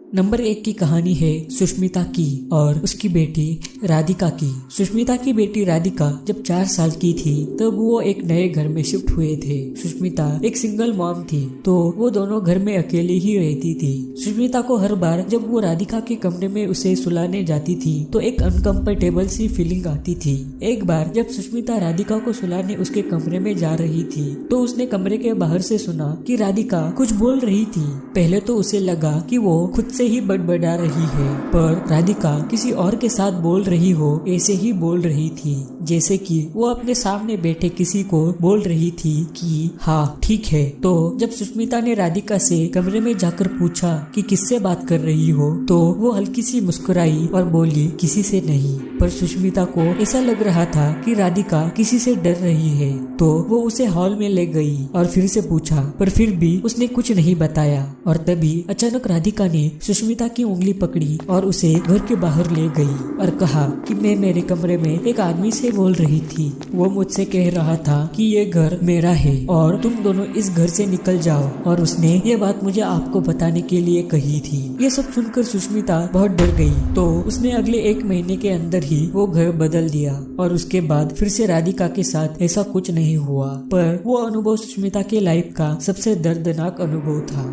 Number 1 की कहानी है सुष्मिता की और उसकी बेटी राधिका की। सुष्मिता की बेटी राधिका जब 4 साल की थी तब वो एक नए घर में शिफ्ट हुए थे। सुष्मिता एक सिंगल मॉम थी तो वो दोनों घर में अकेले ही रहती थी। सुष्मिता को हर बार जब वो राधिका के कमरे में उसे सुलाने जाती थी तो एक अनकंफर्टेबल सी फीलिंग आती थी। एक बार जब सुष्मिता राधिका को सुलाने उसके कमरे में जा रही थी तो उसने कमरे के बाहर से सुना कि राधिका कुछ बोल रही थी। पहले तो उसे लगा कि वो खुद से ही बड़बड़ा रही है, पर राधिका किसी और के साथ बोल रही हो ऐसे ही बोल रही थी, जैसे कि वो अपने सामने बैठे किसी को बोल रही थी कि हाँ ठीक है। तो जब सुष्मिता ने राधिका से कमरे में जाकर पूछा कि किससे बात कर रही हो तो वो हल्की सी मुस्कुराई और बोली किसी से नहीं। पर सुष्मिता को ऐसा लग रहा था कि राधिका किसी से डर रही है तो वो उसे हॉल में ले गई और फिर से पूछा, पर फिर भी उसने कुछ नहीं बताया। और तभी अचानक राधिका ने सुष्मिता की उंगली पकड़ी और उसे घर के बाहर ले गई और कहा कि मैं मेरे कमरे में एक आदमी से बोल रही थी, वो मुझसे कह रहा था कि ये घर मेरा है और तुम दोनों इस घर से निकल जाओ, और उसने ये बात मुझे आपको बताने के लिए कही थी। ये सब सुनकर सुष्मिता बहुत डर गई तो उसने अगले 1 महीने के अंदर ही वो घर बदल दिया और उसके बाद फिर से राधिका के साथ ऐसा कुछ नहीं हुआ। पर वो अनुभव सुष्मिता के लाइफ का सबसे दर्दनाक अनुभव था।